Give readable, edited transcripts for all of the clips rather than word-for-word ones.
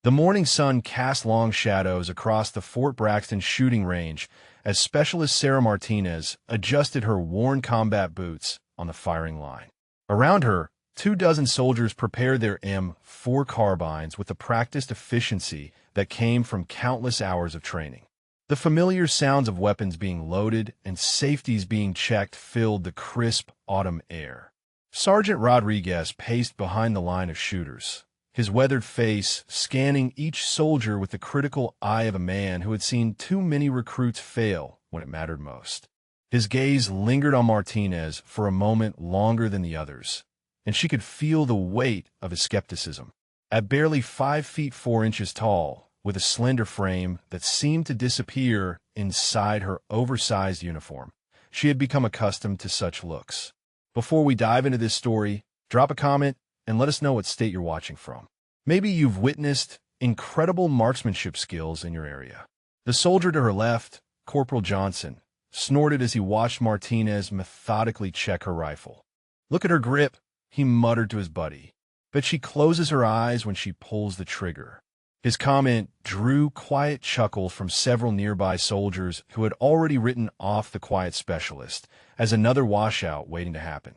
The morning sun cast long shadows across the Fort Braxton shooting range as Specialist Sarah Martinez adjusted her worn combat boots on the firing line. Around her, 24 soldiers prepared their M4 carbines with the practiced efficiency that came from countless hours of training. The familiar sounds of weapons being loaded and safeties being checked filled the crisp autumn air. Sergeant Rodriguez paced behind the line of shooters, his weathered face scanning each soldier with the critical eye of a man who had seen too many recruits fail when it mattered most. His gaze lingered on Martinez for a moment longer than the others, and she could feel the weight of his skepticism. At barely 5 feet 4 inches tall, with a slender frame that seemed to disappear inside her oversized uniform, she had become accustomed to such looks. Before we dive into this story, drop a comment and let us know what state you're watching from. Maybe you've witnessed incredible marksmanship skills in your area. The soldier to her left, Corporal Johnson, snorted as he watched Martinez methodically check her rifle. "Look at her grip," he muttered to his buddy. "Bet she closes her eyes when she pulls the trigger." His comment drew quiet chuckles from several nearby soldiers who had already written off the quiet specialist as another washout waiting to happen.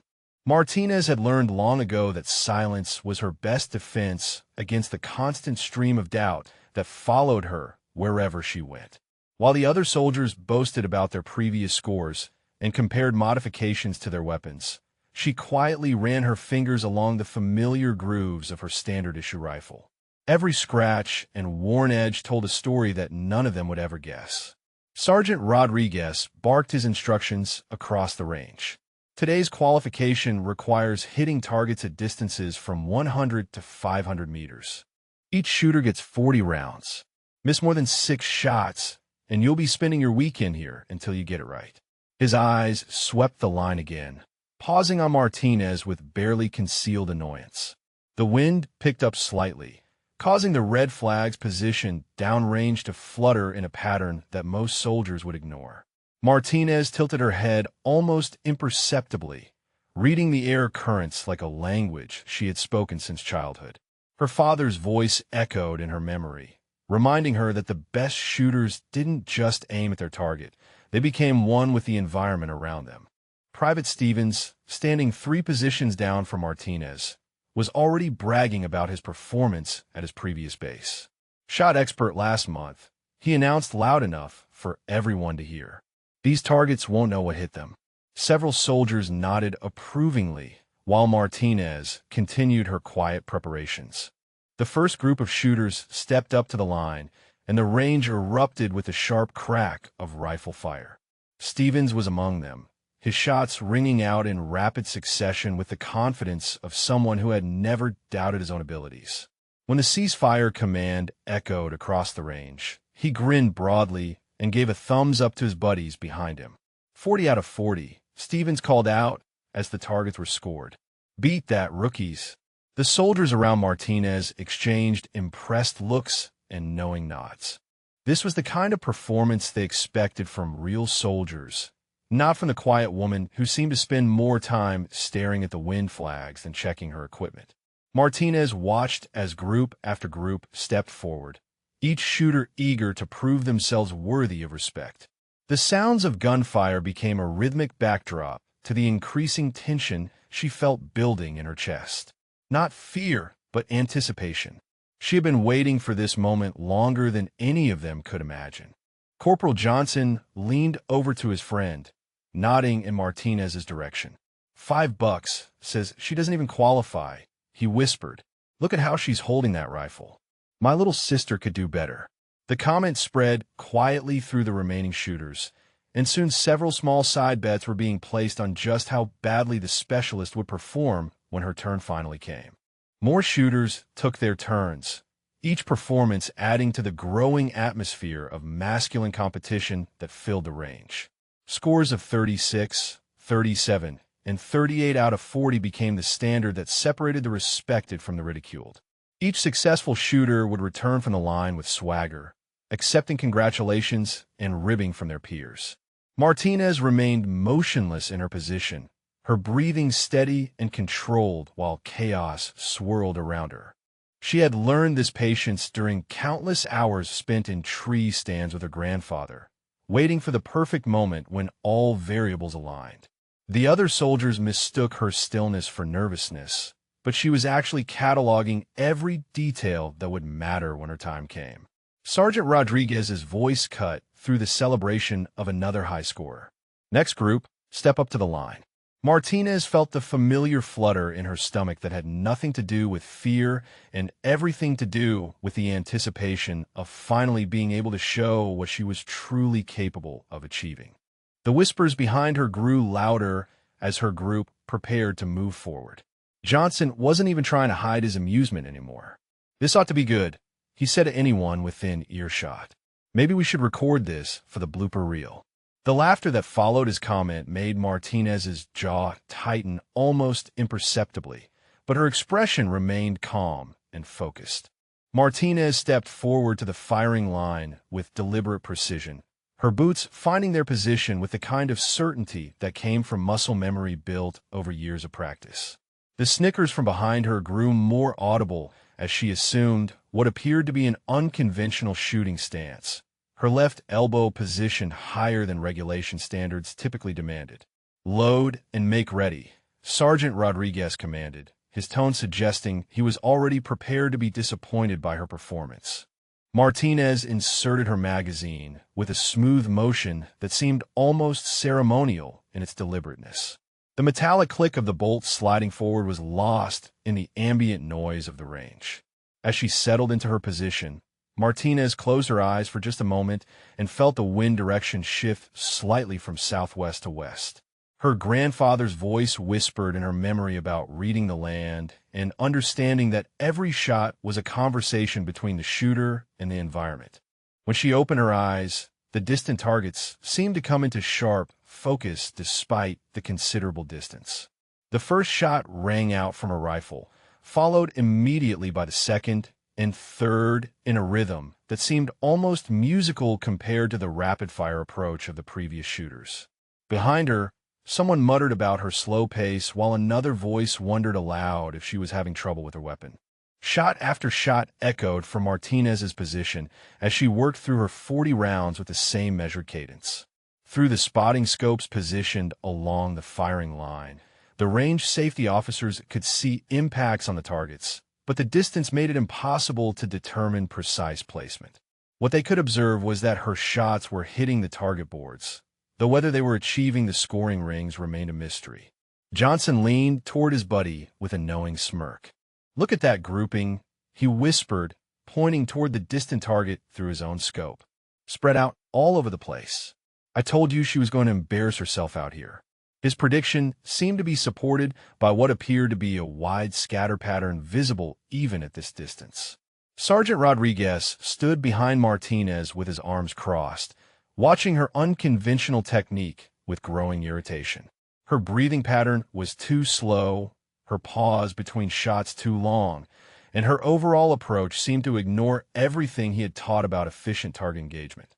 Martinez had learned long ago that silence was her best defense against the constant stream of doubt that followed her wherever she went. While the other soldiers boasted about their previous scores and compared modifications to their weapons, she quietly ran her fingers along the familiar grooves of her standard-issue rifle. Every scratch and worn edge told a story that none of them would ever guess. Sergeant Rodriguez barked his instructions across the range. Today's qualification requires hitting targets at distances from 100 to 500 meters. Each shooter gets 40 rounds. Miss more than 6 shots, and you'll be spending your weekend here until you get it right. His eyes swept the line again, pausing on Martinez with barely concealed annoyance. The wind picked up slightly, causing the red flag's position downrange to flutter in a pattern that most soldiers would ignore. Martinez tilted her head almost imperceptibly, reading the air currents like a language she had spoken since childhood. Her father's voice echoed in her memory, reminding her that the best shooters didn't just aim at their target, they became one with the environment around them. Private Stevens, standing 3 positions down from Martinez, was already bragging about his performance at his previous base. Shot expert last month, he announced loud enough for everyone to hear. "These targets won't know what hit them." Several soldiers nodded approvingly, while Martinez continued her quiet preparations. The first group of shooters stepped up to the line, and the range erupted with a sharp crack of rifle fire. Stevens was among them, his shots ringing out in rapid succession with the confidence of someone who had never doubted his own abilities. When the ceasefire command echoed across the range, he grinned broadly and gave a thumbs up to his buddies behind him. 40 out of 40, Stevens called out as the targets were scored. "Beat that, rookies." The soldiers around Martinez exchanged impressed looks and knowing nods. This was the kind of performance they expected from real soldiers, not from the quiet woman who seemed to spend more time staring at the wind flags than checking her equipment. Martinez watched as group after group stepped forward, each shooter eager to prove themselves worthy of respect. The sounds of gunfire became a rhythmic backdrop to the increasing tension she felt building in her chest. Not fear, but anticipation. She had been waiting for this moment longer than any of them could imagine. Corporal Johnson leaned over to his friend, nodding in Martinez's direction. $5, says she doesn't even qualify, he whispered. "Look at how she's holding that rifle. My little sister could do better." The comment spread quietly through the remaining shooters, and soon several small side bets were being placed on just how badly the specialist would perform when her turn finally came. More shooters took their turns, each performance adding to the growing atmosphere of masculine competition that filled the range. Scores of 36, 37, and 38 out of 40 became the standard that separated the respected from the ridiculed. Each successful shooter would return from the line with swagger, accepting congratulations and ribbing from their peers. Martinez remained motionless in her position, her breathing steady and controlled while chaos swirled around her. She had learned this patience during countless hours spent in tree stands with her grandfather, waiting for the perfect moment when all variables aligned. The other soldiers mistook her stillness for nervousness, but she was actually cataloging every detail that would matter when her time came. Sergeant Rodriguez's voice cut through the celebration of another high scorer. Next group, step up to the line. Martinez felt the familiar flutter in her stomach that had nothing to do with fear and everything to do with the anticipation of finally being able to show what she was truly capable of achieving. The whispers behind her grew louder as her group prepared to move forward. Johnson wasn't even trying to hide his amusement anymore. "This ought to be good," he said to anyone within earshot. "Maybe we should record this for the blooper reel." The laughter that followed his comment made Martinez's jaw tighten almost imperceptibly, but her expression remained calm and focused. Martinez stepped forward to the firing line with deliberate precision, her boots finding their position with the kind of certainty that came from muscle memory built over years of practice. The snickers from behind her grew more audible as she assumed what appeared to be an unconventional shooting stance, her left elbow positioned higher than regulation standards typically demanded. "Load and make ready," Sergeant Rodriguez commanded, his tone suggesting he was already prepared to be disappointed by her performance. Martinez inserted her magazine with a smooth motion that seemed almost ceremonial in its deliberateness. The metallic click of the bolt sliding forward was lost in the ambient noise of the range. As she settled into her position, Martinez closed her eyes for just a moment and felt the wind direction shift slightly from southwest to west. Her grandfather's voice whispered in her memory about reading the land and understanding that every shot was a conversation between the shooter and the environment. When she opened her eyes, the distant targets seemed to come into sharp focus despite the considerable distance. The first shot rang out from her rifle, followed immediately by the second and third in a rhythm that seemed almost musical compared to the rapid-fire approach of the previous shooters. Behind her, someone muttered about her slow pace while another voice wondered aloud if she was having trouble with her weapon. Shot after shot echoed from Martinez's position as she worked through her 40 rounds with the same measured cadence. Through the spotting scopes positioned along the firing line, the range safety officers could see impacts on the targets, but the distance made it impossible to determine precise placement. What they could observe was that her shots were hitting the target boards, though whether they were achieving the scoring rings remained a mystery. Johnson leaned toward his buddy with a knowing smirk. "Look at that grouping," he whispered, pointing toward the distant target through his own scope. "Spread out all over the place. I told you she was going to embarrass herself out here." His prediction seemed to be supported by what appeared to be a wide scatter pattern visible even at this distance. Sergeant Rodriguez stood behind Martinez with his arms crossed, watching her unconventional technique with growing irritation. Her breathing pattern was too slow, her pause between shots too long, and her overall approach seemed to ignore everything he had taught about efficient target engagement.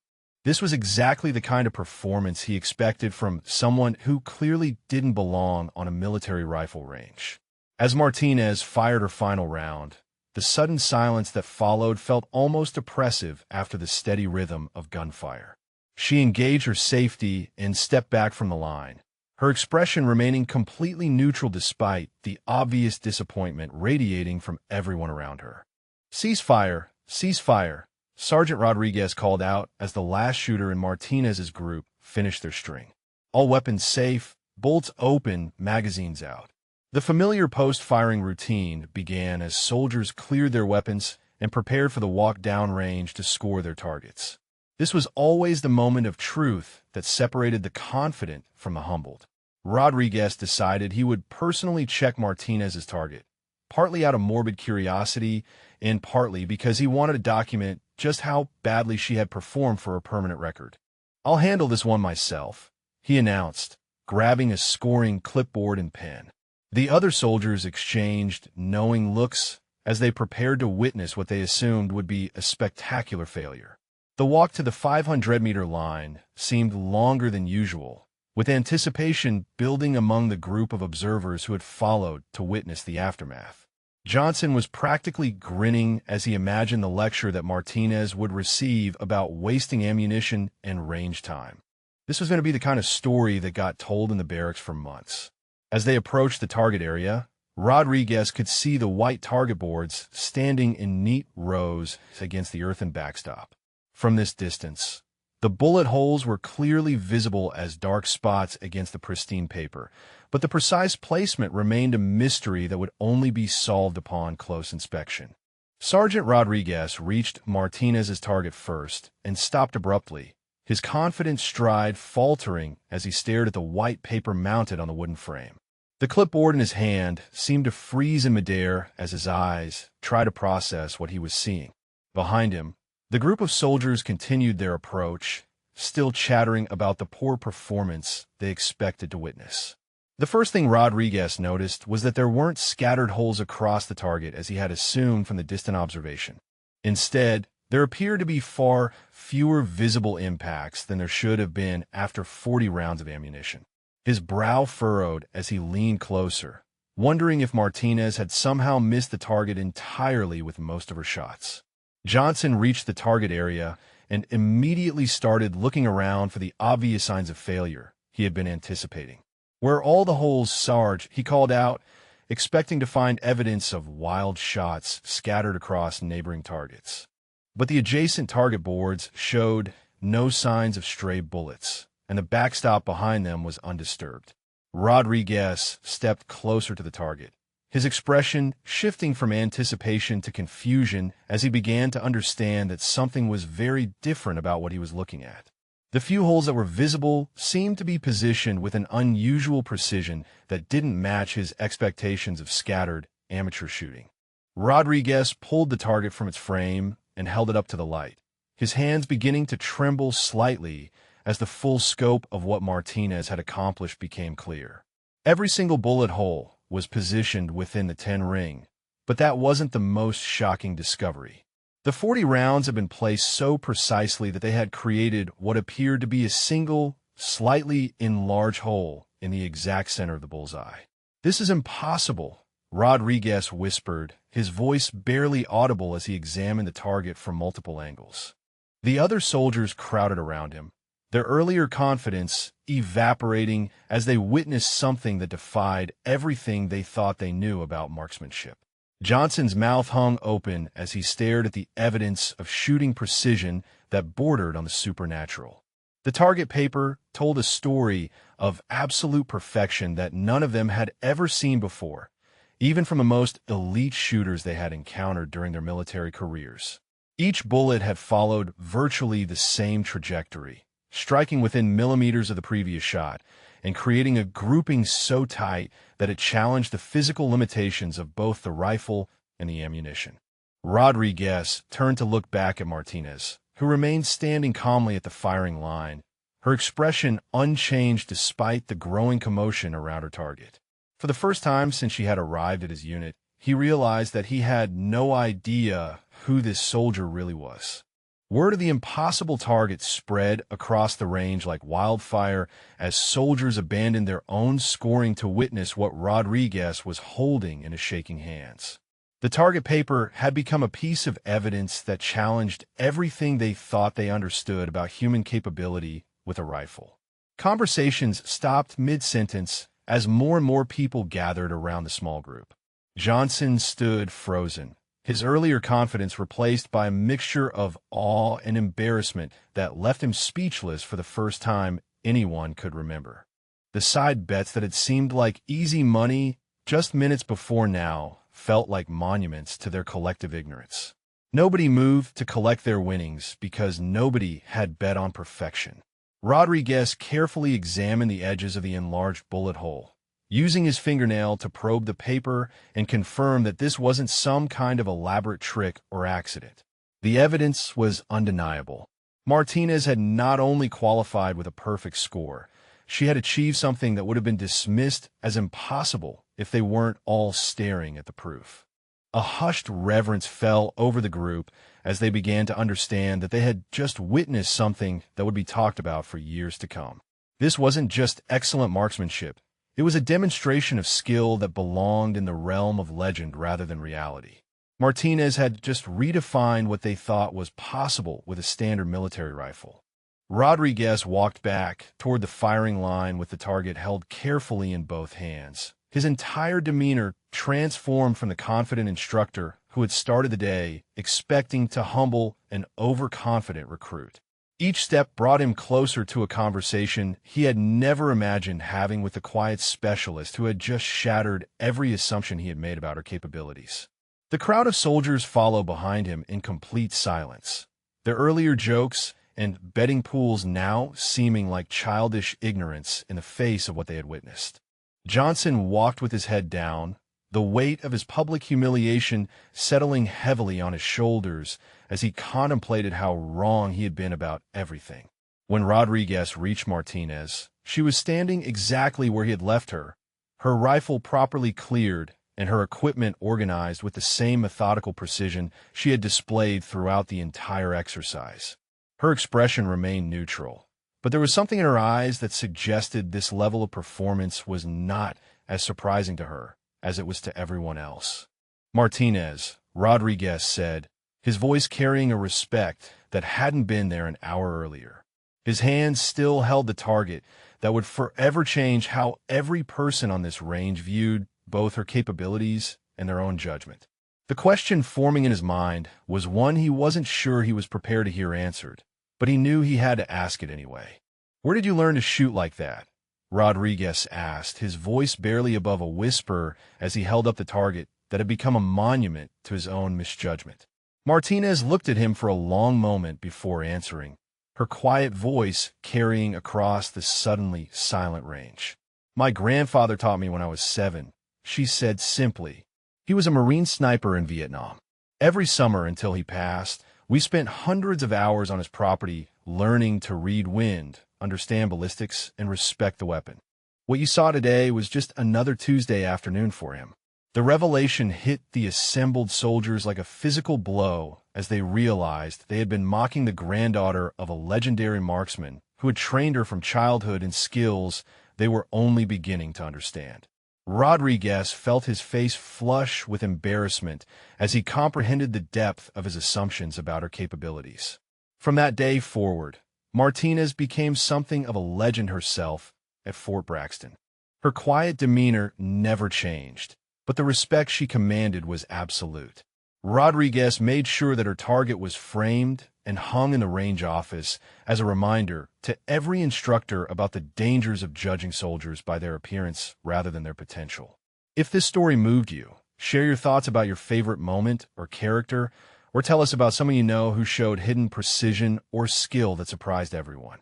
This was exactly the kind of performance he expected from someone who clearly didn't belong on a military rifle range. As Martinez fired her final round, the sudden silence that followed felt almost oppressive after the steady rhythm of gunfire. She engaged her safety and stepped back from the line, her expression remaining completely neutral despite the obvious disappointment radiating from everyone around her. "Cease fire! Cease fire!" Sergeant Rodriguez called out as the last shooter in Martinez's group finished their string. "All weapons safe, bolts open, magazines out." The familiar post-firing routine began as soldiers cleared their weapons and prepared for the walk down range to score their targets. This was always the moment of truth that separated the confident from the humbled. Rodriguez decided he would personally check Martinez's target, partly out of morbid curiosity and partly because he wanted to document just how badly she had performed for a permanent record. "I'll handle this one myself," he announced, grabbing a scoring clipboard and pen. The other soldiers exchanged knowing looks as they prepared to witness what they assumed would be a spectacular failure. The walk to the 500-meter line seemed longer than usual, with anticipation building among the group of observers who had followed to witness the aftermath. Johnson was practically grinning as he imagined the lecture that Martinez would receive about wasting ammunition and range time. This was going to be the kind of story that got told in the barracks for months. As they approached the target area, Rodriguez could see the white target boards standing in neat rows against the earthen backstop. From this distance, the bullet holes were clearly visible as dark spots against the pristine paper, but the precise placement remained a mystery that would only be solved upon close inspection. Sergeant Rodriguez reached Martinez's target first and stopped abruptly, his confident stride faltering as he stared at the white paper mounted on the wooden frame. The clipboard in his hand seemed to freeze in midair as his eyes tried to process what he was seeing. Behind him, the group of soldiers continued their approach, still chattering about the poor performance they expected to witness. The first thing Rodriguez noticed was that there weren't scattered holes across the target as he had assumed from the distant observation. Instead, there appeared to be far fewer visible impacts than there should have been after 40 rounds of ammunition. His brow furrowed as he leaned closer, wondering if Martinez had somehow missed the target entirely with most of her shots. Johnson reached the target area and immediately started looking around for the obvious signs of failure he had been anticipating. "Where are all the holes, Sarge?" he called out, expecting to find evidence of wild shots scattered across neighboring targets. But the adjacent target boards showed no signs of stray bullets, and the backstop behind them was undisturbed. Rodriguez stepped closer to the target, his expression shifting from anticipation to confusion as he began to understand that something was very different about what he was looking at. The few holes that were visible seemed to be positioned with an unusual precision that didn't match his expectations of scattered, amateur shooting. Rodriguez pulled the target from its frame and held it up to the light, his hands beginning to tremble slightly as the full scope of what Martinez had accomplished became clear. Every single bullet hole was positioned within the 10 ring, but that wasn't the most shocking discovery. The 40 rounds had been placed so precisely that they had created what appeared to be a single, slightly enlarged hole in the exact center of the bullseye. "This is impossible," Rodriguez whispered, his voice barely audible as he examined the target from multiple angles. The other soldiers crowded around him, their earlier confidence evaporating as they witnessed something that defied everything they thought they knew about marksmanship. Johnson's mouth hung open as he stared at the evidence of shooting precision that bordered on the supernatural. The target paper told a story of absolute perfection that none of them had ever seen before, even from the most elite shooters they had encountered during their military careers. Each bullet had followed virtually the same trajectory, striking within millimeters of the previous shot, and creating a grouping so tight that it challenged the physical limitations of both the rifle and the ammunition. Rodriguez turned to look back at Martinez, who remained standing calmly at the firing line, her expression unchanged despite the growing commotion around her target. For the first time since she had arrived at his unit, he realized that he had no idea who this soldier really was. Word of the impossible target spread across the range like wildfire as soldiers abandoned their own scoring to witness what Rodriguez was holding in his shaking hands. The target paper had become a piece of evidence that challenged everything they thought they understood about human capability with a rifle. Conversations stopped mid-sentence as more and more people gathered around the small group. Johnson stood frozen, his earlier confidence replaced by a mixture of awe and embarrassment that left him speechless for the first time anyone could remember. The side bets that had seemed like easy money just minutes before now felt like monuments to their collective ignorance. Nobody moved to collect their winnings because nobody had bet on perfection. Rodriguez carefully examined the edges of the enlarged bullet hole, using his fingernail to probe the paper and confirm that this wasn't some kind of elaborate trick or accident. The evidence was undeniable. Martinez had not only qualified with a perfect score, she had achieved something that would have been dismissed as impossible if they weren't all staring at the proof. A hushed reverence fell over the group as they began to understand that they had just witnessed something that would be talked about for years to come. This wasn't just excellent marksmanship. It was a demonstration of skill that belonged in the realm of legend rather than reality. Martinez had just redefined what they thought was possible with a standard military rifle. Rodriguez walked back toward the firing line with the target held carefully in both hands. His entire demeanor transformed from the confident instructor who had started the day expecting to humble an overconfident recruit. Each step brought him closer to a conversation he had never imagined having with the quiet specialist who had just shattered every assumption he had made about her capabilities. The crowd of soldiers followed behind him in complete silence. Their earlier jokes and betting pools now seeming like childish ignorance in the face of what they had witnessed. Johnson walked with his head down, the weight of his public humiliation settling heavily on his shoulders as he contemplated how wrong he had been about everything. When Rodriguez reached Martinez, she was standing exactly where he had left her, her rifle properly cleared and her equipment organized with the same methodical precision she had displayed throughout the entire exercise. Her expression remained neutral, but there was something in her eyes that suggested this level of performance was not as surprising to her as it was to everyone else. Martinez, Rodriguez said, his voice carrying a respect that hadn't been there an hour earlier. His hands still held the target that would forever change how every person on this range viewed both her capabilities and their own judgment. The question forming in his mind was one he wasn't sure he was prepared to hear answered, but he knew he had to ask it anyway. "Where did you learn to shoot like that?" Rodriguez asked, his voice barely above a whisper as he held up the target that had become a monument to his own misjudgment. Martinez looked at him for a long moment before answering, her quiet voice carrying across the suddenly silent range. "My grandfather taught me when I was 7, she said simply. He was a Marine sniper in Vietnam. Every summer until he passed, we spent hundreds of hours on his property learning to read wind, understand ballistics, and respect the weapon. What you saw today was just another Tuesday afternoon for him." The revelation hit the assembled soldiers like a physical blow as they realized they had been mocking the granddaughter of a legendary marksman who had trained her from childhood in skills they were only beginning to understand. Rodriguez felt his face flush with embarrassment as he comprehended the depth of his assumptions about her capabilities. From that day forward, Martinez became something of a legend herself at Fort Braxton. Her quiet demeanor never changed, but the respect she commanded was absolute. Rodriguez made sure that her target was framed and hung in the range office as a reminder to every instructor about the dangers of judging soldiers by their appearance rather than their potential. If this story moved you, share your thoughts about your favorite moment or character, or tell us about someone you know who showed hidden precision or skill that surprised everyone.